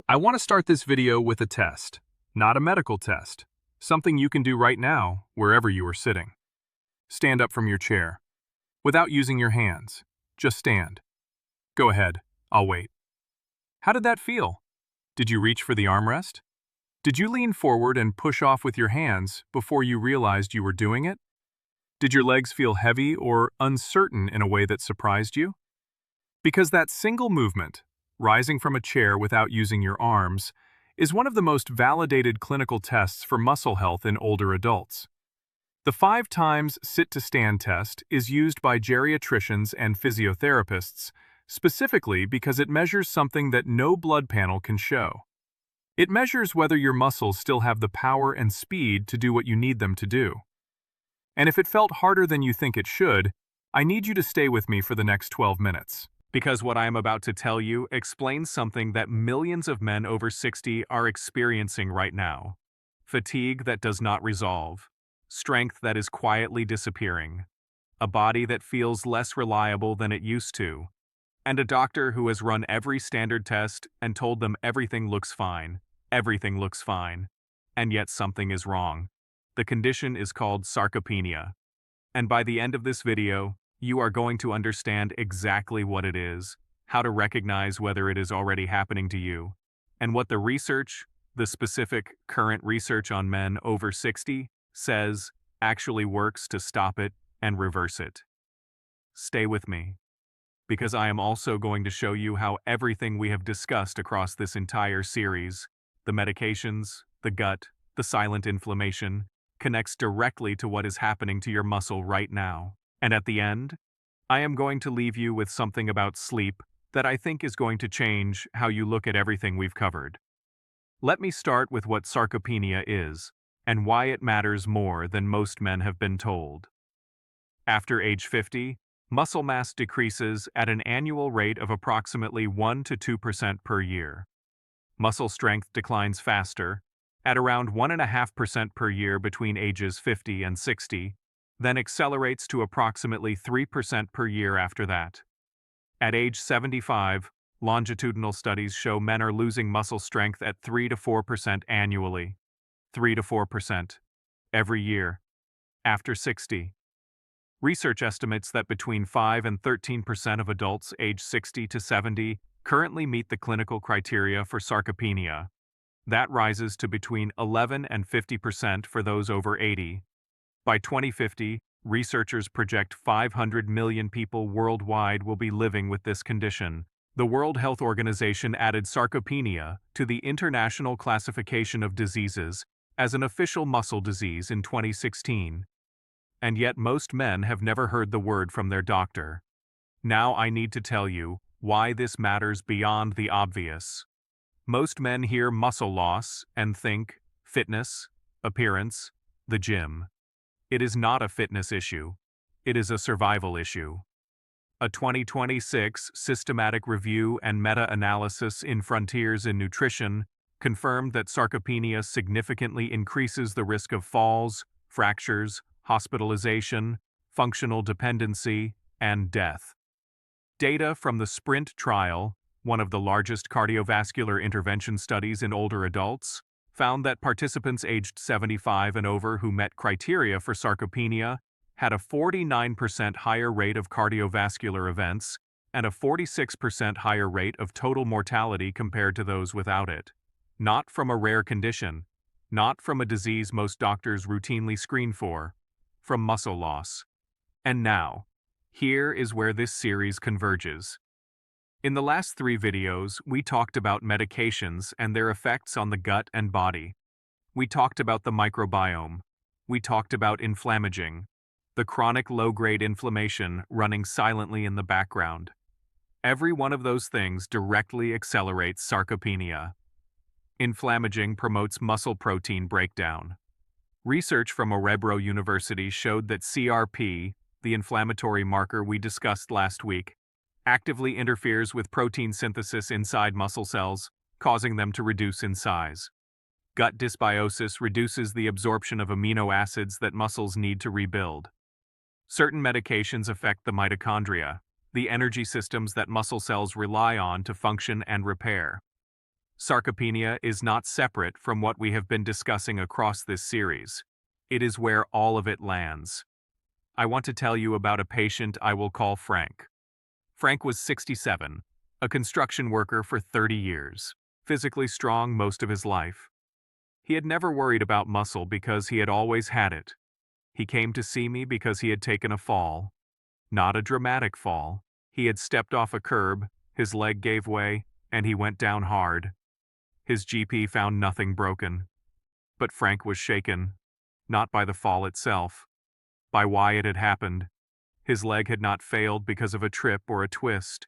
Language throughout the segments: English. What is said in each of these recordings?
I want to start this video with a test, not a medical test, something you can do right now, wherever you are sitting. Stand up from your chair. Without using your hands, just stand. Go ahead, I'll wait. How did that feel? Did you reach for the armrest? Did you lean forward and push off with your hands before you realized you were doing it? Did your legs feel heavy or uncertain in a way that surprised you? Because that single movement, rising from a chair without using your arms, is one of the most validated clinical tests for muscle health in older adults. The 5 times sit-to-stand test is used by geriatricians and physiotherapists specifically because it measures something that no blood panel can show. It measures whether your muscles still have the power and speed to do what you need them to do. And if it felt harder than you think it should, I need you to stay with me for the next 12 minutes. Because what I am about to tell you explains something that millions of men over 60 are experiencing right now. Fatigue that does not resolve. Strength that is quietly disappearing. A body that feels less reliable than it used to. And a doctor who has run every standard test and told them everything looks fine. Everything looks fine. And yet something is wrong. The condition is called sarcopenia. And by the end of this video, you are going to understand exactly what it is, how to recognize whether it is already happening to you, and what the research, the specific current research on men over 60, says actually works to stop it and reverse it. Stay with me, because I am also going to show you how everything we have discussed across this entire series, the medications, the gut, the silent inflammation, connects directly to what is happening to your muscle right now. And at the end, I am going to leave you with something about sleep that I think is going to change how you look at everything we've covered. Let me start with what sarcopenia is, and why it matters more than most men have been told. After age 50, muscle mass decreases at an annual rate of approximately 1 to 2% per year. Muscle strength declines faster, at around 1.5% per year between ages 50 and 60, then accelerates to approximately 3% per year after that. At age 75, longitudinal studies show men are losing muscle strength at 3 to 4% annually. 3 to 4% every year. After 60. Research estimates that between 5 and 13% of adults aged 60 to 70 currently meet the clinical criteria for sarcopenia. That rises to between 11 and 50% for those over 80. By 2050, researchers project 500 million people worldwide will be living with this condition. The World Health Organization added sarcopenia to the International Classification of Diseases as an official muscle disease in 2016. And yet most men have never heard the word from their doctor. Now I need to tell you why this matters beyond the obvious. Most men hear muscle loss and think fitness, appearance, the gym. It is not a fitness issue. It is a survival issue. A 2026 systematic review and meta-analysis in Frontiers in Nutrition confirmed that sarcopenia significantly increases the risk of falls, fractures, hospitalization, functional dependency, and death. Data from the SPRINT trial, one of the largest cardiovascular intervention studies in older adults, found that participants aged 75 and over who met criteria for sarcopenia had a 49% higher rate of cardiovascular events and a 46% higher rate of total mortality compared to those without it. Not from a rare condition, not from a disease most doctors routinely screen for, from muscle loss. And now, here is where this series converges. In the last 3 videos, we talked about medications and their effects on the gut and body. We talked about the microbiome. We talked about inflammaging, the chronic low-grade inflammation running silently in the background. Every one of those things directly accelerates sarcopenia. Inflammaging promotes muscle protein breakdown. Research from Örebro University showed that CRP, the inflammatory marker we discussed last week, actively interferes with protein synthesis inside muscle cells, causing them to reduce in size. Gut dysbiosis reduces the absorption of amino acids that muscles need to rebuild. Certain medications affect the mitochondria, the energy systems that muscle cells rely on to function and repair. Sarcopenia is not separate from what we have been discussing across this series. It is where all of it lands. I want to tell you about a patient I will call Frank. Frank was 67, a construction worker for 30 years, physically strong most of his life. He had never worried about muscle because he had always had it. He came to see me because he had taken a fall. Not a dramatic fall. He had stepped off a curb, his leg gave way, and he went down hard. His GP found nothing broken. But Frank was shaken, not by the fall itself, by why it had happened. His leg had not failed because of a trip or a twist.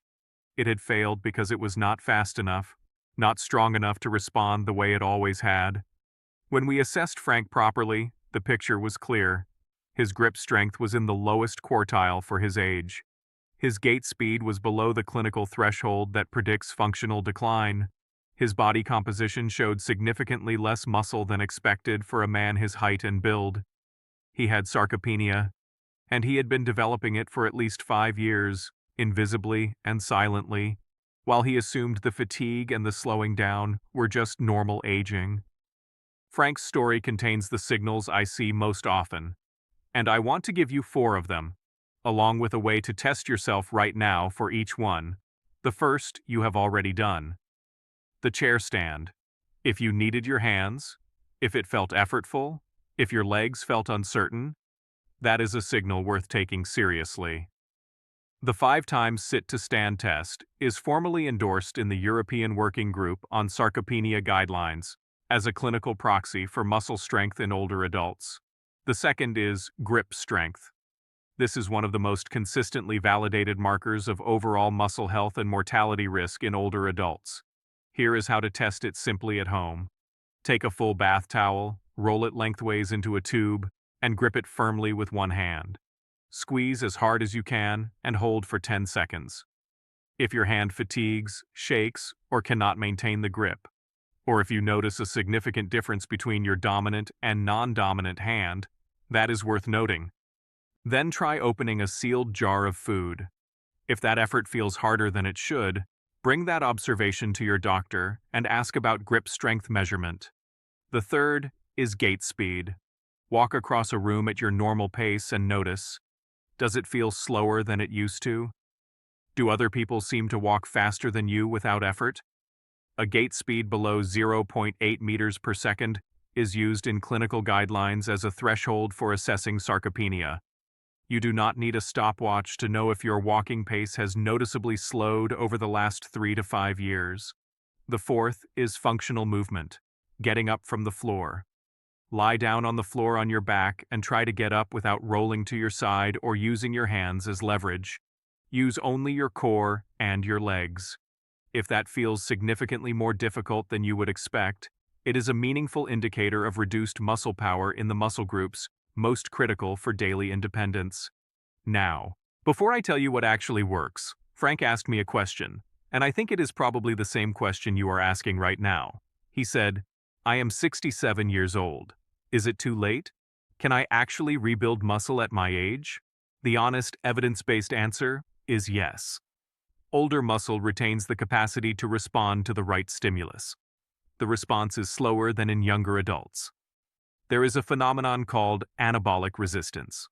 It had failed because it was not fast enough, not strong enough to respond the way it always had. When we assessed Frank properly, the picture was clear. His grip strength was in the lowest quartile for his age. His gait speed was below the clinical threshold that predicts functional decline. His body composition showed significantly less muscle than expected for a man his height and build. He had sarcopenia, and he had been developing it for at least 5 years, invisibly and silently, while he assumed the fatigue and the slowing down were just normal aging. Frank's story contains the signals I see most often, and I want to give you 4 of them, along with a way to test yourself right now for each one. The first you have already done. The chair stand. If you needed your hands, if it felt effortful, if your legs felt uncertain, that is a signal worth taking seriously. The 5 times sit to stand test is formally endorsed in the European Working Group on Sarcopenia guidelines as a clinical proxy for muscle strength in older adults. The second is grip strength. This is one of the most consistently validated markers of overall muscle health and mortality risk in older adults. Here is how to test it simply at home. Take a full bath towel, roll it lengthways into a tube, and grip it firmly with one hand. Squeeze as hard as you can and hold for 10 seconds. If your hand fatigues, shakes, or cannot maintain the grip, or if you notice a significant difference between your dominant and non-dominant hand, that is worth noting. Then try opening a sealed jar of food. If that effort feels harder than it should, bring that observation to your doctor and ask about grip strength measurement. The third is gait speed. Walk across a room at your normal pace and notice. Does it feel slower than it used to? Do other people seem to walk faster than you without effort? A gait speed below 0.8 meters per second is used in clinical guidelines as a threshold for assessing sarcopenia. You do not need a stopwatch to know if your walking pace has noticeably slowed over the last 3 to 5 years. The fourth is functional movement, getting up from the floor. Lie down on the floor on your back and try to get up without rolling to your side or using your hands as leverage. Use only your core and your legs. If that feels significantly more difficult than you would expect, it is a meaningful indicator of reduced muscle power in the muscle groups most critical for daily independence. Now, before I tell you what actually works, Frank asked me a question, and I think it is probably the same question you are asking right now. He said, "I am 67 years old. Is it too late? Can I actually rebuild muscle at my age?" The honest, evidence-based answer is yes. Older muscle retains the capacity to respond to the right stimulus. The response is slower than in younger adults. There is a phenomenon called anabolic resistance.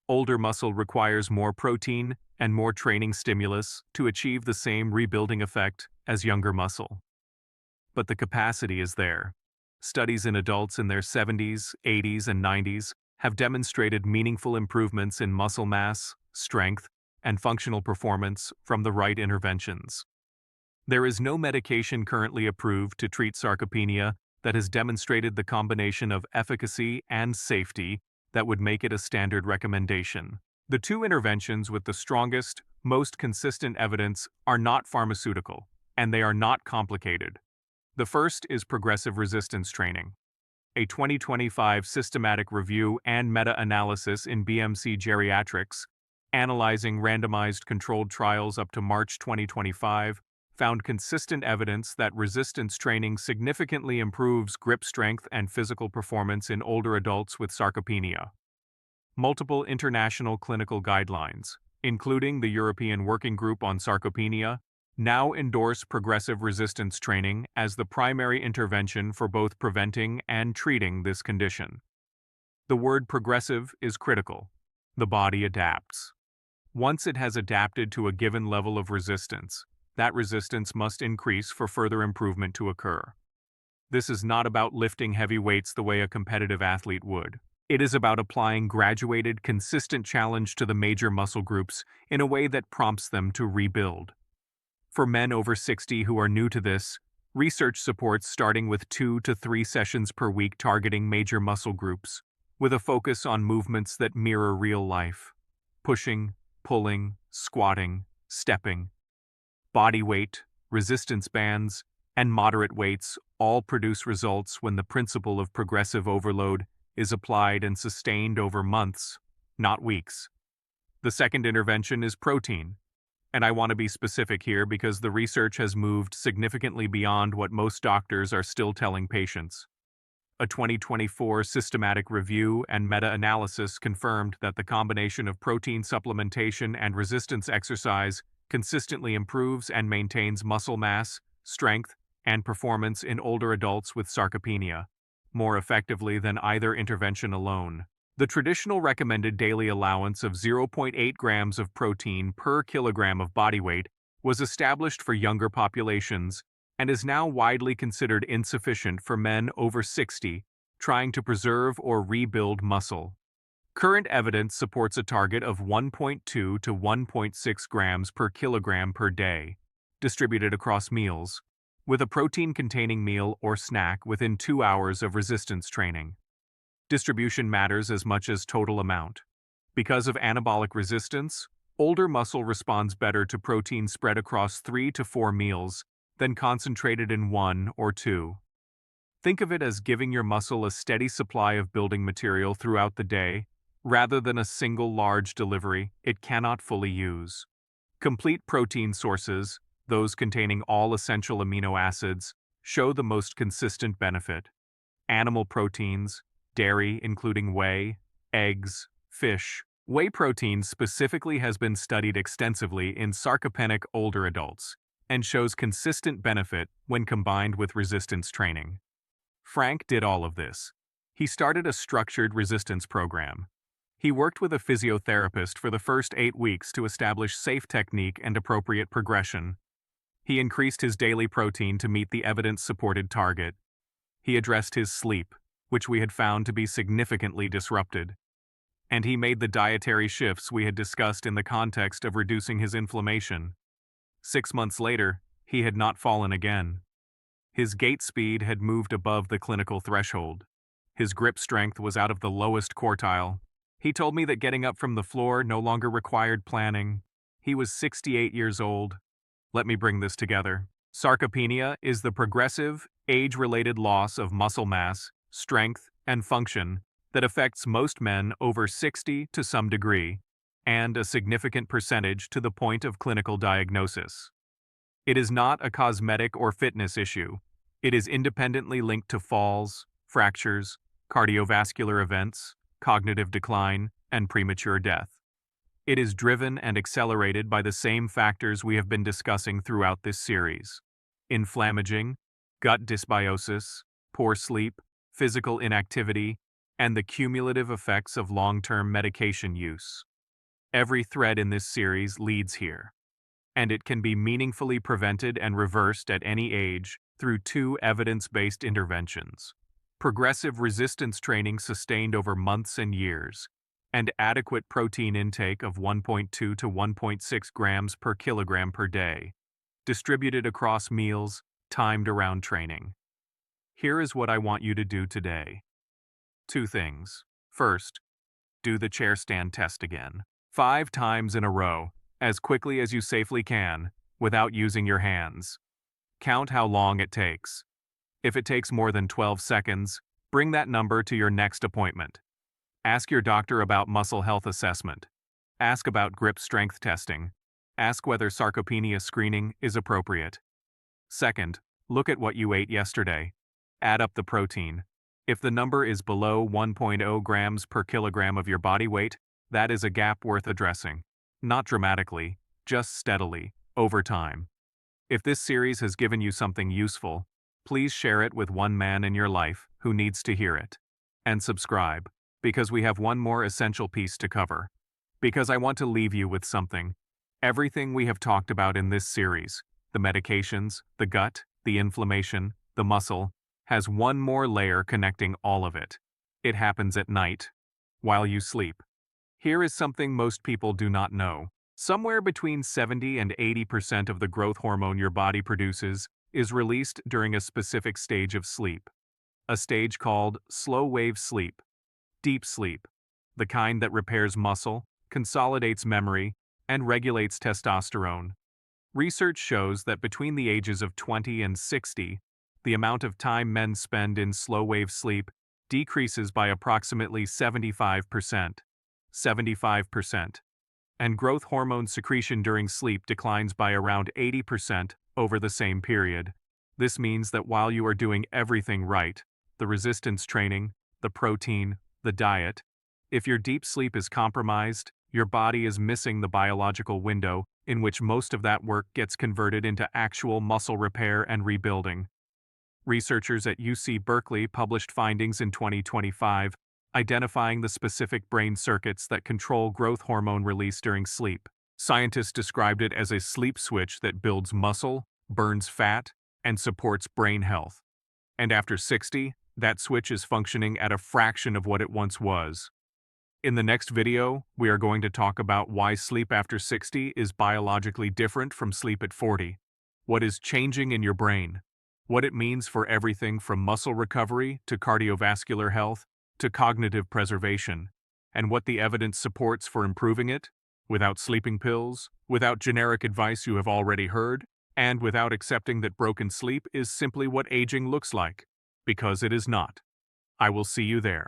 Older muscle requires more protein and more training stimulus to achieve the same rebuilding effect as younger muscle. But the capacity is there. Studies in adults in their 70s, 80s, and 90s have demonstrated meaningful improvements in muscle mass, strength, and functional performance from the right interventions. There is no medication currently approved to treat sarcopenia that has demonstrated the combination of efficacy and safety that would make it a standard recommendation. The 2 interventions with the strongest, most consistent evidence are not pharmaceutical, and they are not complicated. The first is progressive resistance training. A 2025 systematic review and meta-analysis in BMC Geriatrics, analyzing randomized controlled trials up to March 2025, found consistent evidence that resistance training significantly improves grip strength and physical performance in older adults with sarcopenia. Multiple international clinical guidelines, including the European Working Group on Sarcopenia, now endorse progressive resistance training as the primary intervention for both preventing and treating this condition. The word progressive is critical. The body adapts. Once it has adapted to a given level of resistance, that resistance must increase for further improvement to occur. This is not about lifting heavy weights the way a competitive athlete would. It is about applying graduated, consistent challenge to the major muscle groups in a way that prompts them to rebuild. For men over 60 who are new to this, research supports starting with 2 to 3 sessions per week targeting major muscle groups, with a focus on movements that mirror real life: pushing, pulling, squatting, stepping. Body weight, resistance bands, and moderate weights all produce results when the principle of progressive overload is applied and sustained over months, not weeks. The second intervention is protein. And I want to be specific here because the research has moved significantly beyond what most doctors are still telling patients. A 2024 systematic review and meta-analysis confirmed that the combination of protein supplementation and resistance exercise consistently improves and maintains muscle mass, strength, and performance in older adults with sarcopenia, more effectively than either intervention alone. The traditional recommended daily allowance of 0.8 grams of protein per kilogram of body weight was established for younger populations and is now widely considered insufficient for men over 60 trying to preserve or rebuild muscle. Current evidence supports a target of 1.2 to 1.6 grams per kilogram per day, distributed across meals, with a protein-containing meal or snack within 2 hours of resistance training. Distribution matters as much as total amount. Because of anabolic resistance, older muscle responds better to protein spread across 3 to 4 meals than concentrated in 1 or 2. Think of it as giving your muscle a steady supply of building material throughout the day, rather than a single large delivery it cannot fully use. Complete protein sources, those containing all essential amino acids, show the most consistent benefit. Animal proteins, dairy including whey, eggs, fish. Whey protein specifically has been studied extensively in sarcopenic older adults and shows consistent benefit when combined with resistance training. Frank did all of this. He started a structured resistance program. He worked with a physiotherapist for the first 8 weeks to establish safe technique and appropriate progression. He increased his daily protein to meet the evidence-supported target. He addressed his sleep, which we had found to be significantly disrupted. And he made the dietary shifts we had discussed in the context of reducing his inflammation. 6 months later, he had not fallen again. His gait speed had moved above the clinical threshold. His grip strength was out of the lowest quartile. He told me that getting up from the floor no longer required planning. He was 68 years old. Let me bring this together. Sarcopenia is the progressive, age-related loss of muscle mass, strength, and function that affects most men over 60 to some degree, and a significant percentage to the point of clinical diagnosis. It is not a cosmetic or fitness issue. It is independently linked to falls, fractures, cardiovascular events, cognitive decline, and premature death. It is driven and accelerated by the same factors we have been discussing throughout this series: inflammaging, gut dysbiosis, poor sleep, physical inactivity, and the cumulative effects of long-term medication use. Every thread in this series leads here, and it can be meaningfully prevented and reversed at any age through 2 evidence-based interventions: progressive resistance training sustained over months and years, and adequate protein intake of 1.2 to 1.6 grams per kilogram per day, distributed across meals, timed around training. Here is what I want you to do today. 2 things. First, do the chair stand test again. 5 times in a row, as quickly as you safely can, without using your hands. Count how long it takes. If it takes more than 12 seconds, bring that number to your next appointment. Ask your doctor about muscle health assessment. Ask about grip strength testing. Ask whether sarcopenia screening is appropriate. Second, look at what you ate yesterday. Add up the protein. If the number is below 1.0 grams per kilogram of your body weight, that is a gap worth addressing. Not dramatically, just steadily, over time. If this series has given you something useful, please share it with one man in your life who needs to hear it. And subscribe, because we have one more essential piece to cover. Because I want to leave you with something. Everything we have talked about in this series, the medications, the gut, the inflammation, the muscle, has one more layer connecting all of it. It happens at night, while you sleep. Here is something most people do not know. Somewhere between 70 and 80% of the growth hormone your body produces is released during a specific stage of sleep. A stage called slow-wave sleep, deep sleep, the kind that repairs muscle, consolidates memory, and regulates testosterone. Research shows that between the ages of 20 and 60, the amount of time men spend in slow-wave sleep decreases by approximately 75%. 75%. And growth hormone secretion during sleep declines by around 80% over the same period. This means that while you are doing everything right, the resistance training, the protein, the diet, if your deep sleep is compromised, your body is missing the biological window in which most of that work gets converted into actual muscle repair and rebuilding. Researchers at UC Berkeley published findings in 2025 identifying the specific brain circuits that control growth hormone release during sleep. Scientists described it as a sleep switch that builds muscle, burns fat, and supports brain health. And after 60, that switch is functioning at a fraction of what it once was. In the next video, we are going to talk about why sleep after 60 is biologically different from sleep at 40, what is changing in your brain, what it means for everything from muscle recovery to cardiovascular health to cognitive preservation, and what the evidence supports for improving it, without sleeping pills, without generic advice you have already heard, and without accepting that broken sleep is simply what aging looks like, because it is not. I will see you there.